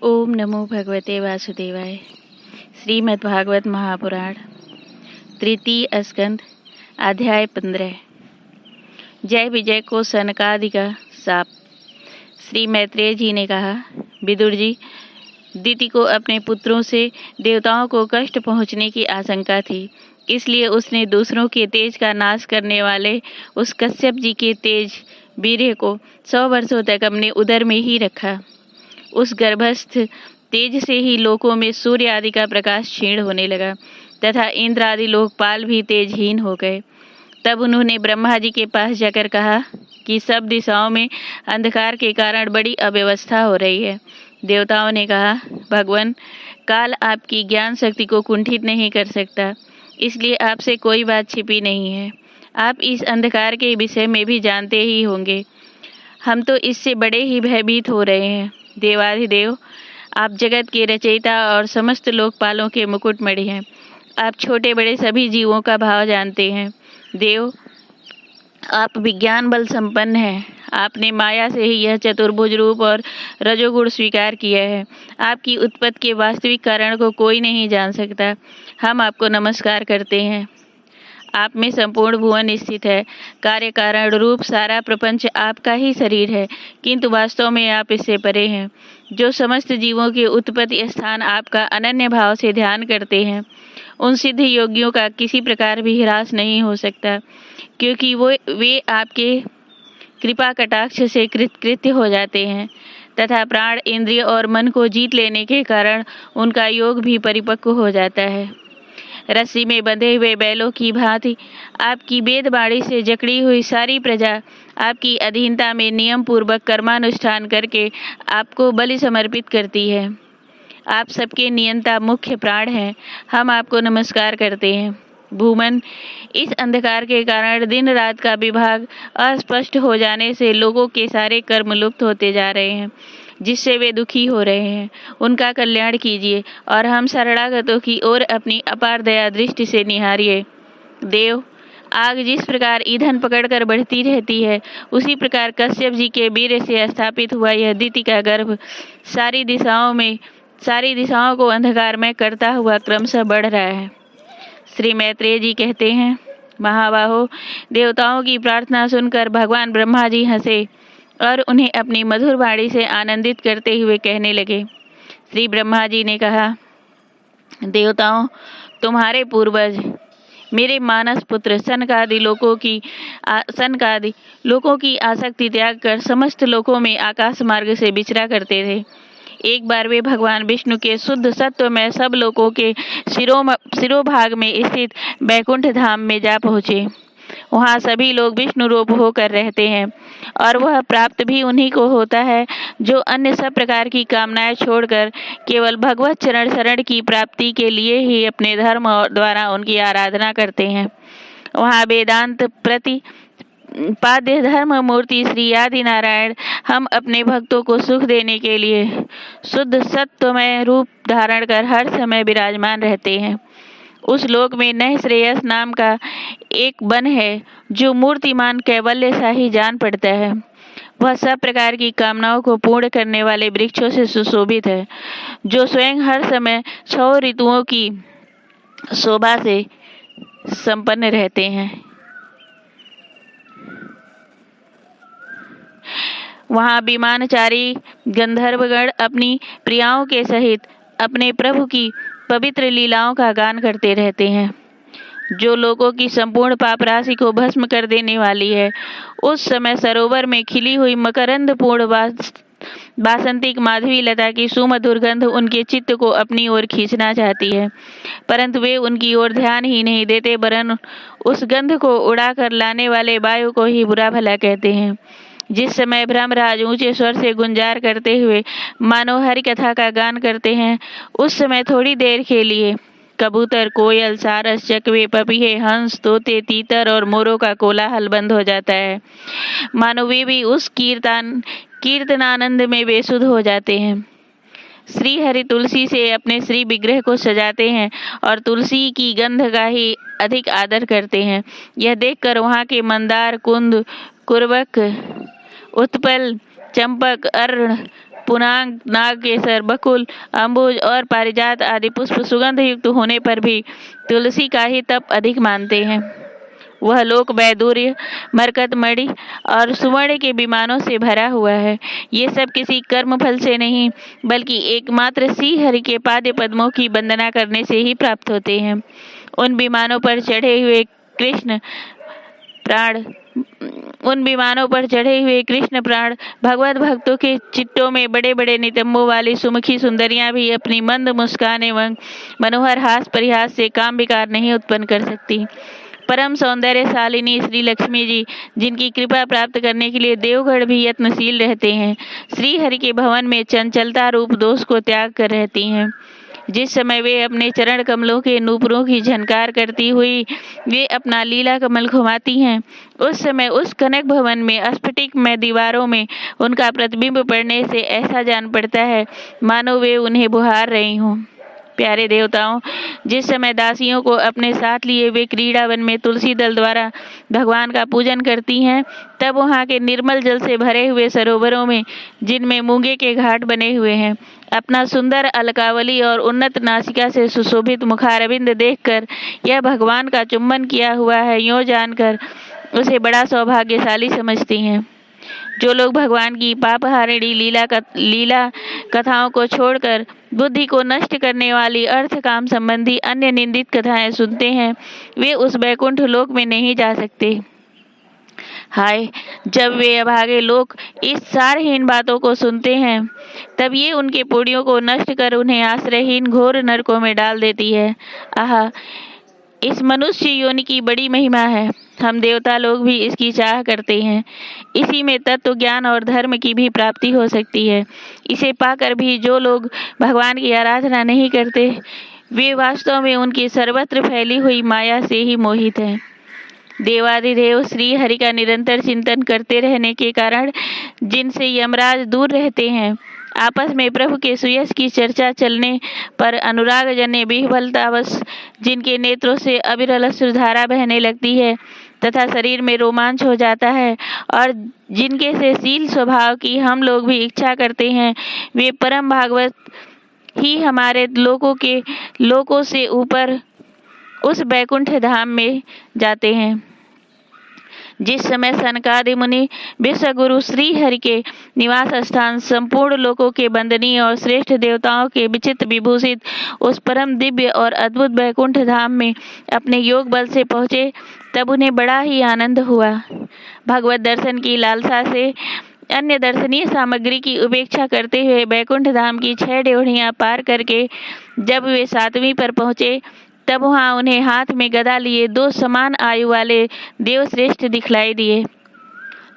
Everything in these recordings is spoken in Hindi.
ओम नमो भगवते वासुदेवाय। श्रीमद्भागवत महापुराण तृतीय स्कंद अध्याय 15। जय विजय को सनकादि का शाप। श्री मैत्रेय जी ने कहा, विदुर जी, दिति को अपने पुत्रों से देवताओं को कष्ट पहुँचने की आशंका थी, इसलिए उसने दूसरों के तेज का नाश करने वाले उस कश्यप जी के तेज वीर्य को 100 वर्षों तक अपने उदर में ही रखा। उस गर्भस्थ तेज से ही लोकों में सूर्य आदि का प्रकाश क्षीण होने लगा तथा इंद्र आदि लोकपाल भी तेजहीन हो गए। तब उन्होंने ब्रह्मा जी के पास जाकर कहा कि सब दिशाओं में अंधकार के कारण बड़ी अव्यवस्था हो रही है। देवताओं ने कहा, भगवान, काल आपकी ज्ञान शक्ति को कुंठित नहीं कर सकता, इसलिए आपसे कोई बात छिपी नहीं है। आप इस अंधकार के विषय में भी जानते ही होंगे। हम तो इससे बड़े ही भयभीत हो रहे हैं। देवाधिदेव, आप जगत के रचयिता और समस्त लोकपालों के मुकुटमणि हैं। आप छोटे बड़े सभी जीवों का भाव जानते हैं। देव, आप विज्ञान बल संपन्न हैं। आपने माया से ही यह चतुर्भुज रूप और रजोगुण स्वीकार किया है। आपकी उत्पत्ति के वास्तविक कारण को कोई नहीं जान सकता। हम आपको नमस्कार करते हैं। आप में संपूर्ण भुवन स्थित है। कार्य कारण रूप सारा प्रपंच आपका ही शरीर है, किंतु वास्तव में आप इससे परे हैं। जो समस्त जीवों के उत्पत्ति स्थान आपका अनन्य भाव से ध्यान करते हैं, उन सिद्ध योगियों का किसी प्रकार भी ह्रास नहीं हो सकता, क्योंकि वे आपके कृपा कटाक्ष से कृतकृत्य हो जाते हैं तथा प्राण, इंद्रिय और मन को जीत लेने के कारण उनका योग भी परिपक्व हो जाता है। रस्सी में बंधे हुए बैलों की भांति आपकी वेदवाणी से जकड़ी हुई सारी प्रजा आपकी अधीनता में नियम पूर्वक कर्मानुष्ठान करके आपको बलि समर्पित करती है। आप सबके नियंता मुख्य प्राण हैं। हम आपको नमस्कार करते हैं। भूमन, इस अंधकार के कारण दिन रात का विभाग अस्पष्ट हो जाने से लोगों के सारे कर्म लुप्त होते जा रहे हैं, जिससे वे दुखी हो रहे हैं। उनका कल्याण कीजिए और हम शरणागतों की ओर अपनी अपार दया दृष्टि से निहारिए। देव, आग जिस प्रकार ईंधन पकड़कर बढ़ती रहती है, उसी प्रकार कश्यप जी के वीर्य से स्थापित हुआ यह दिति का गर्भ सारी दिशाओं को अंधकारमय करता हुआ क्रमशः बढ़ रहा है। श्री मैत्रेय जी कहते हैं, महाबाहो, देवताओं की प्रार्थना सुनकर भगवान ब्रह्मा जी हंसे और उन्हें अपनी मधुर वाणी से आनंदित करते हुए कहने लगे। श्री ब्रह्मा जी ने कहा, देवताओं, तुम्हारे पूर्वज मेरे मानस पुत्र सनकादि लोकों की आसक्ति त्याग कर समस्त लोकों में आकाश मार्ग से विचरा करते थे। एक बार वे भगवान विष्णु के शुद्ध सत्व में सब लोकों के शिरोभाग में स्थित बैकुंठ धाम में जा पहुँचे। वहाँ सभी लोग विष्णु रूप होकर रहते हैं और वह प्राप्त भी उन्हीं को होता है जो अन्य सब प्रकार की कामनाएं छोड़कर केवल भगवत चरण शरण की प्राप्ति के लिए ही अपने धर्म द्वारा उनकी आराधना करते हैं। वहाँ वेदांत प्रतिपाद्य धर्म मूर्ति श्री आदि नारायण हम अपने भक्तों को सुख देने के लिए शुद्ध सत्वमय रूप धारण कर हर समय विराजमान रहते हैं। उस लोक में नह श्रेयस नाम का एक वन है, जो मूर्तिमान कैवल्य सा ही जान पड़ता है। वह सब प्रकार की कामनाओं को पूर्ण करने वाले वृक्षों से सुशोभित है, जो स्वयं हर समय 6 ऋतुओं की शोभा से संपन्न रहते हैं। वहाँ विमानचारी गंधर्वगण अपनी प्रियाओं के सहित अपने प्रभु की पवित्र लीलाओं का गान करते रहते हैं, जो लोगों की संपूर्ण पाप राशि को भस्म कर देने वाली है। उस समय सरोवर में खिली हुई मकरंद पूर्ण बासंतिक माधवी लता की सुमधुर गंध उनके चित्त को अपनी ओर खींचना चाहती है, परंतु वे उनकी ओर ध्यान ही नहीं देते, वरन उस गंध को उड़ा कर लाने वाले वायु को ही बुरा भला कहते हैं। जिस समय ब्रह्मराज ऊंचे स्वर से गुंजार करते हुए मानो हरि कथा का गान करते हैं, उस समय थोड़ी देर के लिए कबूतर, कोयल, सारस, चकवे, पपीहे, हंस, तोते, तीतर और मोरों का कोलाहल बंद हो जाता है। मानो वे भी उस कीर्तनानंद में बेसुध हो जाते हैं। श्री हरि तुलसी से अपने श्री विग्रह को सजाते हैं और तुलसी की गंध का ही अधिक आदर करते हैं। यह देखकर वहाँ के मंदार, कुंद, कुरबक, उत्पल, चंपक, अर्ण, पुनांग, नागकेसर, बकुल, अम्बुज और पारिजात आदि पुष्प सुगंध युक्त होने पर भी तुलसी का ही तप अधिक मानते हैं। वह लोक वैदूर्य, मरकत मणि और सुवर्ण के विमानों से भरा हुआ है। ये सब किसी कर्म फल से नहीं, बल्कि एकमात्र श्री हरि के पाद पद्मों की वंदना करने से ही प्राप्त होते हैं। उन विमानों पर चढ़े हुए कृष्ण प्राण भगवत भक्तों के चित्तों में बड़े बड़े नितंबों वाली सुमुखी सुंदरियां भी अपनी मंद मुस्कान एवं मनोहर हास परिहास से काम विकार नहीं उत्पन्न कर सकती। परम सौंदर्यशालिनी श्री लक्ष्मी जी, जिनकी कृपा प्राप्त करने के लिए देवगढ़ भी यत्नशील रहते हैं, श्री हरि के भवन में चंचलता रूप दोष को त्याग कर रहती हैं। जिस समय वे अपने चरण कमलों के नूपुरों की झनकार करती हुई वे अपना लीला कमल घुमाती हैं, उस समय उस कनक भवन में स्फटिक में दीवारों में उनका प्रतिबिंब पड़ने से ऐसा जान पड़ता है मानो वे उन्हें बुहार रही हों। प्यारे देवताओं, जिस समय दासियों को अपने साथ लिए वे क्रीड़ावन में तुलसी दल द्वारा भगवान का पूजन करती हैं, तब वहाँ के निर्मल जल से भरे हुए सरोवरों में, जिनमें मूंगे के घाट बने हुए हैं, अपना सुंदर अलकावली और उन्नत नासिका से सुशोभित मुखारविंद देखकर यह भगवान का चुम्बन किया हुआ है यों जानकर उसे बड़ा सौभाग्यशाली समझती हैं। जो लोग भगवान की पापहारिणी लीला कथाओं को छोड़कर बुद्धि को नष्ट करने वाली अर्थ काम संबंधी अन्य निंदित कथाएं सुनते हैं, वे उस वैकुंठ लोक में नहीं जा सकते। हाय, जब वे अभागे लोग इस सारहीन बातों को सुनते हैं, तब ये उनके पुण्यों को नष्ट कर उन्हें आश्रयहीन घोर नरकों में डाल देती है। आहा, इस मनुष्य योनि की बड़ी महिमा है। हम देवता लोग भी इसकी चाह करते हैं। इसी में तत्व ज्ञान और धर्म की भी प्राप्ति हो सकती है। इसे पाकर भी जो लोग भगवान की आराधना नहीं करते, वे वास्तव में उनकी सर्वत्र फैली हुई माया से ही मोहित हैं। देवाधिदेव श्री हरि का निरंतर चिंतन करते रहने के कारण जिनसे यमराज दूर रहते हैं, आपस में प्रभु के सुयश की चर्चा चलने पर अनुराग जन्य विह्वलतावश जिनके नेत्रों से अविरल अश्रुधारा बहने लगती है तथा शरीर में रोमांच हो जाता है और जिनके से शील स्वभाव की हम लोग भी इच्छा करते हैं, वे परम भागवत ही हमारे लोकों से ऊपर उस वैकुंठ धाम में जाते हैं। जिस समय सनकादि मुनि विश्वगुरु श्री हरि के निवास स्थान संपूर्ण लोकों के वंदनीय और श्रेष्ठ देवताओं के विचित्र विभूषित उस परम दिव्य और अद्भुत वैकुंठ धाम में अपने योग बल से पहुँचे, तब उन्हें बड़ा ही आनंद हुआ। भगवत दर्शन की लालसा से अन्य दर्शनीय सामग्री की उपेक्षा करते हुए वैकुंठ धाम की 6 ड्योढ़ियां पार करके जब वे 7वीं पर पहुँचे, तब वहाँ उन्हें हाथ में गदा लिए 2 समान आयु वाले देवश्रेष्ठ दिखलाई दिए,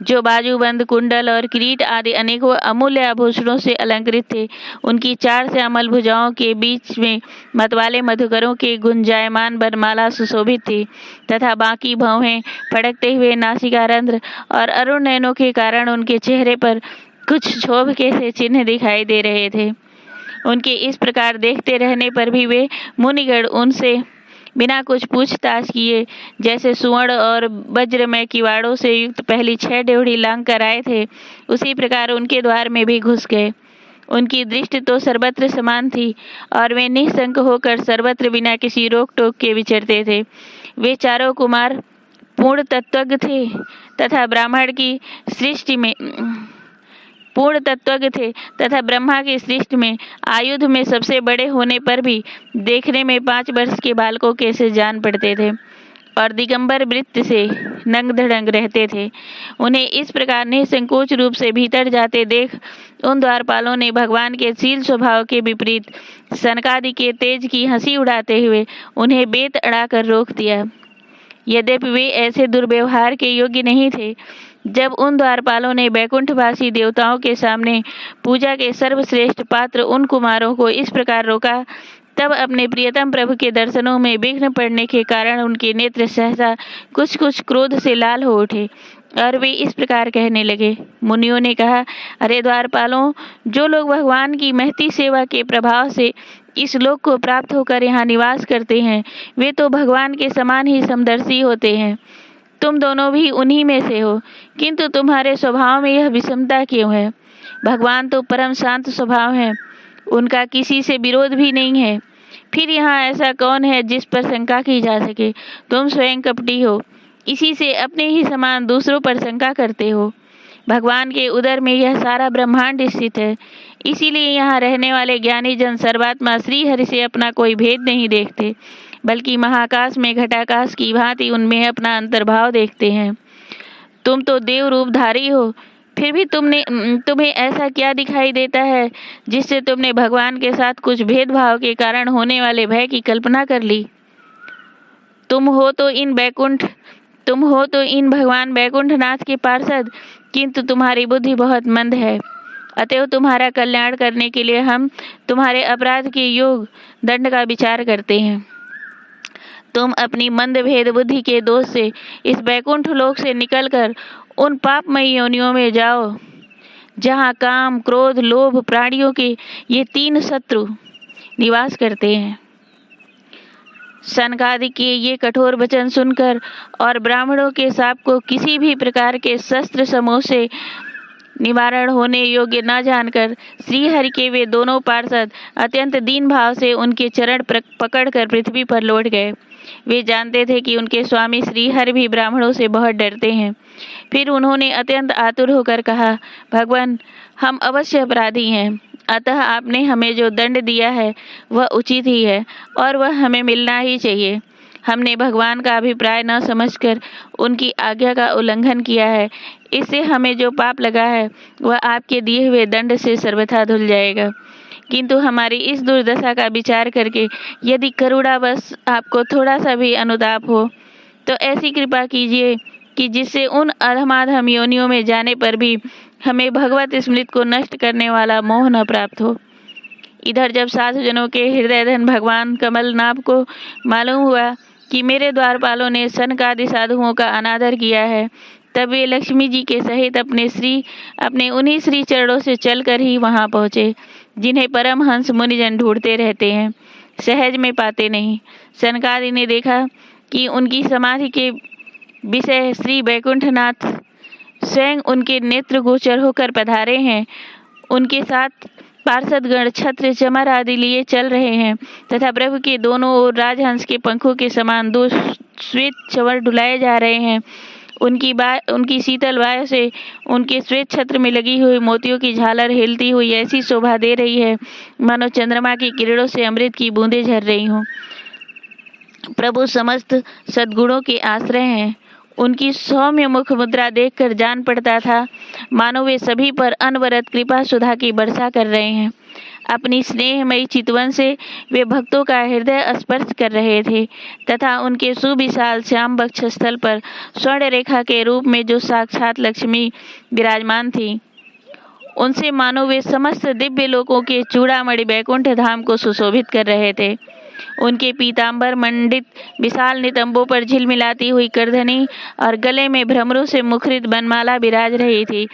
जो बाजूबंद, कुंडल और किरीट आदि अनेकों अमूल्य आभूषणों से अलंकृत थे। उनकी 4 श्यामल भुजाओं के बीच में मतवाले मधुकरों के गुंजायमान वरमाला सुशोभित थी तथा बाकी भौहें, फड़कते हुए नासिकारंध्र और अरुण नयनों के कारण उनके चेहरे पर कुछ क्षोभ के से चिन्ह दिखाई दे रहे थे। उनके इस प्रकार देखते रहने पर भी वे मुनिगण उनसे बिना कुछ पूछताछ किए, जैसे सुवर्ण और वज्रमय किवाड़ों से युक्त पहली 6 ड्योढ़ी लांग कर आए थे, उसी प्रकार उनके द्वार में भी घुस गए। उनकी दृष्टि तो सर्वत्र समान थी और वे निःशंक होकर सर्वत्र बिना किसी रोक टोक के विचरते थे। वे चारों कुमार पूर्ण तत्वज्ञ थे तथा ब्रह्मा की सृष्टि में आयुध में सबसे बड़े होने पर भी देखने में 5 वर्ष के बालकों के से जान पड़ते थे और दिगंबर वृत्त से नंग धड़ंग रहते थे। उन्हें इस प्रकार निसंकोच रूप से भीतर जाते देख उन द्वारपालों ने भगवान के शील स्वभाव के विपरीत सनकादि के तेज की हंसी उड़ाते हुए उन्हें बेत अड़ाकर रोक दिया। यद्यपि वे ऐसे दुर्व्यवहार के योग्य नहीं थे। जब उन द्वारपालों ने वैकुंठवासी देवताओं के सामने पूजा के सर्वश्रेष्ठ पात्र उन कुमारों को इस प्रकार रोका, तब अपने प्रियतम प्रभु के दर्शनों में विघ्न पड़ने के कारण उनके नेत्र सहसा कुछ कुछ क्रोध से लाल हो उठे और वे इस प्रकार कहने लगे। मुनियों ने कहा, अरे द्वारपालों, जो लोग भगवान की महती सेवा के प्रभाव से इस लोक को प्राप्त होकर यहाँ निवास करते हैं, वे तो भगवान के समान ही समदर्शी होते हैं। तुम दोनों भी उन्हीं में से हो, किंतु तुम्हारे स्वभाव में यह विषमता क्यों है? भगवान तो परम शांत स्वभाव हैं, उनका किसी से विरोध भी नहीं है। फिर यहाँ ऐसा कौन है जिस पर शंका की जा सके? तुम स्वयं कपटी हो, इसी से अपने ही समान दूसरों पर शंका करते हो। भगवान के उदर में यह सारा ब्रह्मांड स्थित है, इसीलिए यहाँ रहने वाले ज्ञानी जन सर्वात्मा श्री हरि से अपना कोई भेद नहीं देखते, बल्कि महाकाश में घटाकाश की भांति उनमें अपना अंतर्भाव देखते हैं। तुम तो देव रूपधारी हो, फिर भी तुम्हें ऐसा क्या दिखाई देता है जिससे तुमने भगवान के साथ कुछ भेदभाव के कारण होने वाले भय की कल्पना कर ली? तुम हो तो इन भगवान बैकुंठनाथ के पार्षद, किंतु तुम्हारी बुद्धि बहुत मंद है। अतएव तुम्हारा कल्याण करने के लिए हम तुम्हारे अपराध के योग दंड का विचार करते हैं। तुम अपनी मंद भेद बुद्धि के दोष से इस बैकुंठ लोक से निकलकर उन पापमयी योनियों में जाओ, जहाँ काम, क्रोध, लोभ, प्राणियों के ये 3 शत्रु निवास करते हैं। सनकादि के ये कठोर वचन सुनकर और ब्राह्मणों के शाप को किसी भी प्रकार के शस्त्र समूह से निवारण होने योग्य न जानकर श्री हरि के वे दोनों पार्षद अत्यंत दीन भाव से उनके चरण पकड़कर पृथ्वी पर लौट गए। वे जानते थे कि उनके स्वामी श्री हरि भी ब्राह्मणों से बहुत डरते हैं। फिर उन्होंने अत्यंत आतुर होकर कहा, भगवान, हम अवश्य अपराधी हैं, अतः आपने हमें जो दंड दिया है वह उचित ही है और वह हमें मिलना ही चाहिए। हमने भगवान का अभिप्राय न समझकर उनकी आज्ञा का उल्लंघन किया है, इससे हमें जो पाप लगा है वह आपके दिए हुए दंड से सर्वथा धुल जाएगा। किंतु हमारी इस दुर्दशा का विचार करके यदि करुणावश आपको थोड़ा सा भी अनुताप हो तो ऐसी कृपा कीजिए कि जिससे उन अधमाधम योनियों में जाने पर भी हमें भगवत स्मृति को नष्ट करने वाला मोह न प्राप्त हो। इधर जब साधुजनों के हृदयधन भगवान कमलनाभ को मालूम हुआ कि मेरे द्वारपालों ने सनकादि साधुओं का अनादर किया है, तब वे लक्ष्मी जी के सहित अपने उन्हीं श्री चरणों से चलकर ही वहां पहुँचे, जिन्हें परमहंस मुनिजन ढूंढते रहते हैं, सहज में पाते नहीं। सनकादि ने देखा कि उनकी समाधि के विषय श्री बैकुंठनाथ स्वयं उनके नेत्र गोचर होकर पधारे हैं। उनके साथ पार्षदगण छत्र, चमर आदि लिए चल रहे हैं तथा प्रभु के दोनों ओर राजहंस के पंखों के समान 2 श्वेत चंवर डुलाए जा रहे हैं। उनकी शीतल वायु से उनके श्वेत छत्र में लगी हुई मोतियों की झालर हिलती हुई ऐसी शोभा दे रही है मानो चंद्रमा की किरणों से अमृत की बूंदें झर रही हों। प्रभु समस्त सद्गुणों के आश्रय हैं। उनकी सौम्य मुख मुद्रा देखकर जान पड़ता था मानो वे सभी पर अनवरत कृपा सुधा की वर्षा कर रहे हैं। अपनी स्नेहमयी चितवन से वे भक्तों का हृदय स्पर्श कर रहे थे तथा उनके सुविशाल श्याम वक्ष स्थल पर स्वर्ण रेखा के रूप में जो साक्षात लक्ष्मी विराजमान थी, उनसे मानो वे समस्त दिव्य लोकों के चूड़ामणि बैकुंठ धाम को सुशोभित कर रहे थे। उनके पीतांबर मंडित विशाल नितंबों पर झिलमिलाती हुई करधनी और गले में भ्रमरों से मुखरित बनमाला विराज रही थी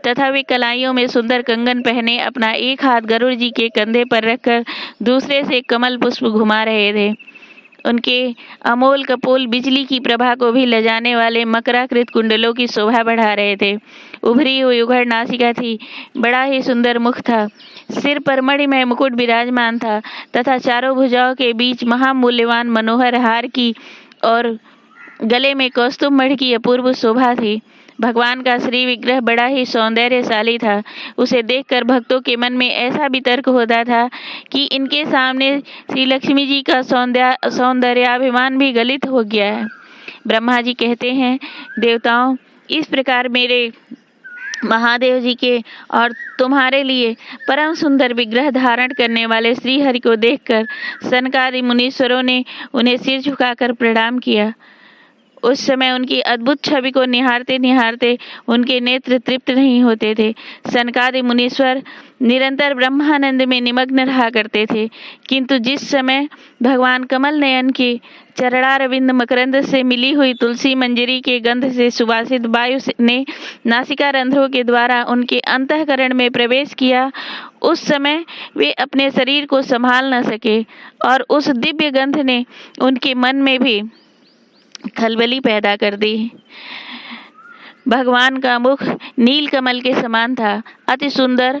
तथा वे कलाइयों में सुंदर कंगन पहने अपना एक हाथ गरुड़ जी के कंधे पर रखकर दूसरे से कमल पुष्प घुमा रहे थे। उनके अमोल कपोल बिजली की प्रभा को भी लजाने वाले मकराकृत कुंडलों की शोभा बढ़ा रहे थे। उभरी हुई उघड़ नासिका थी, बड़ा ही सुंदर मुख था, सिर पर मणिमय मुकुट विराजमान था तथा चारों भुजाओं के बीच महामूल्यवान मनोहर हार की और गले में कौस्तुभ मणि की अपूर्व शोभा थी। भगवान का श्री विग्रह बड़ा ही सौंदर्यशाली था। उसे देखकर भक्तों के मन में ऐसा वितर्क होता था कि इनके सामने श्री लक्ष्मी जी का सौंदर्याभिमान भी गलित हो गया है। ब्रह्मा जी कहते हैं, देवताओं, इस प्रकार मेरे महादेव जी के और तुम्हारे लिए परम सुंदर विग्रह धारण करने वाले श्री हरि को देखकर सनकादि मुनीश्वरों ने उन्हें सिर झुकाकर प्रणाम किया। उस समय उनकी अद्भुत छवि को निहारते निहारते उनके नेत्र तृप्त नहीं होते थे। सनकादि मुनीश्वर निरंतर ब्रह्मानंद में निमग्न रहा करते थे, किंतु जिस समय भगवान कमल नयन के चरणारविंद मकरंद से मिली हुई तुलसी मंजरी के गंध से सुवासित वायु ने नासिका रंध्रों के द्वारा उनके अंतःकरण में प्रवेश किया, उस समय वे अपने शरीर को संभाल न सके और उस दिव्य गंध ने उनके मन में भी खलबली पैदा कर दी। भगवान का मुख नील कमल के समान था। अति सुंदर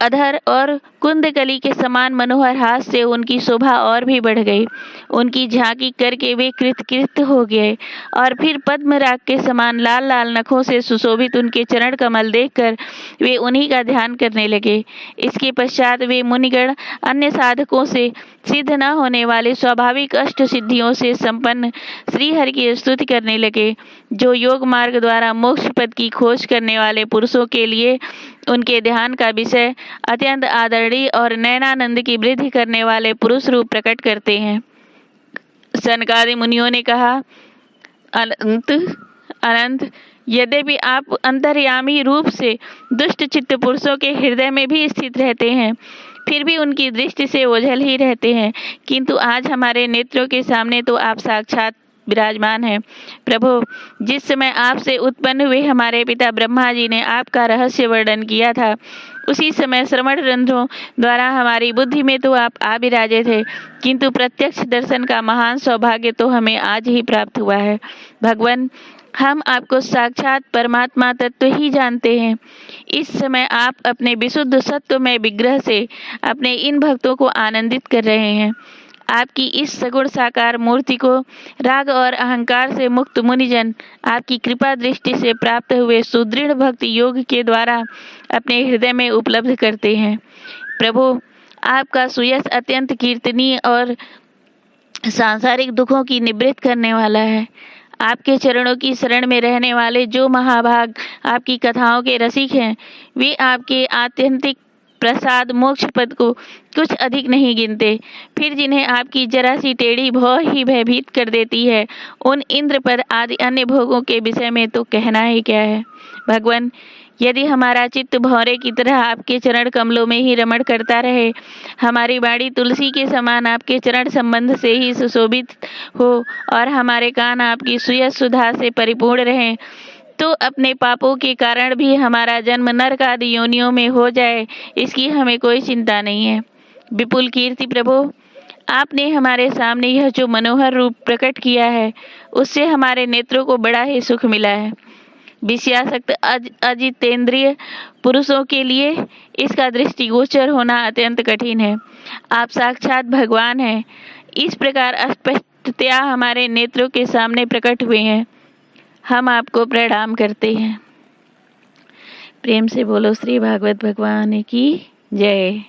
अधर और कुंदकली के समान मनोहर हाथ से उनकी शोभा और भी बढ़ गई। उनकी झांकी करके वे कृतकृत हो गए और फिर पद्मराग के समान लाल लाल नखों से सुशोभित उनके चरण कमल देखकर वे उन्हीं का ध्यान करने लगे। इसके पश्चात वे मुनिगण अन्य साधकों से सिद्ध न होने वाले स्वाभाविक अष्ट सिद्धियों से संपन्न श्रीहरि की स्तुति करने लगे, जो योग मार्ग द्वारा मोक्ष पद की खोज करने वाले पुरुषों के लिए उनके ध्यान का विषय अत्यंत आदरणीय और नयनानंद की वृद्धि करने वाले पुरुष रूप प्रकट करते हैं। सनकादि मुनियों ने कहा, अनंत यद्यपि आप अंतर्यामी रूप से दुष्ट चित्त पुरुषों के हृदय में भी स्थित रहते हैं, फिर भी उनकी दृष्टि से ओझल ही रहते हैं, किंतु आज हमारे नेत्रों के सामने तो आप साक्षात विराजमान है। प्रभु, जिस समय आपसे उत्पन्न हुए हमारे पिता ब्रह्मा जी ने आपका रहस्य वर्णन किया था, उसी समय श्रवण रंध्रों द्वारा हमारी बुद्धि में तो आप आ विराजे थे, किंतु प्रत्यक्ष दर्शन का महान सौभाग्य तो हमें आज ही प्राप्त हुआ है। भगवान, हम आपको साक्षात परमात्मा तत्व ही जानते हैं। इस समय आप अपने विशुद्ध सत्वमय विग्रह से अपने इन भक्तों को आनंदित कर रहे हैं। आपकी इस सगुण साकार मूर्ति को राग और अहंकार से मुक्त मुनिजन आपकी कृपा दृष्टि से प्राप्त हुए सुदृढ़ भक्ति योग के द्वारा अपने हृदय में उपलब्ध करते हैं। प्रभु, आपका सुयश अत्यंत कीर्तनीय और सांसारिक दुखों की निवृत्त करने वाला है। आपके चरणों की शरण में रहने वाले जो महाभाग आपकी कथाओं के रसिक हैं, वे आपके आत्यंतिक प्रसाद मोक्ष पद को कुछ अधिक नहीं गिनते। फिर जिन्हें आपकी जरा सी टेढ़ी भौ ही भयभीत कर देती है, उन इंद्र पद आदि अन्य भोगों के विषय में तो कहना ही क्या है। भगवान, यदि हमारा चित्त भौरे की तरह आपके चरण कमलों में ही रमण करता रहे, हमारी वाणी तुलसी के समान आपके चरण संबंध से ही सुशोभित हो और हमारे कान आपकी सुयश सुधा से परिपूर्ण रहें, तो अपने पापों के कारण भी हमारा जन्म नरक आदि योनियों में हो जाए, इसकी हमें कोई चिंता नहीं है। विपुल कीर्ति प्रभु, आपने हमारे सामने यह जो मनोहर रूप प्रकट किया है, उससे हमारे नेत्रों को बड़ा ही सुख मिला है। विषयासक्त अजितेंद्रिय पुरुषों के लिए इसका दृष्टिगोचर होना अत्यंत कठिन है। आप साक्षात भगवान हैं, इस प्रकार स्पष्टतया हमारे नेत्रों के सामने प्रकट हुए हैं। हम आपको प्रणाम करते हैं। प्रेम से बोलो श्री भागवत भगवान की जय।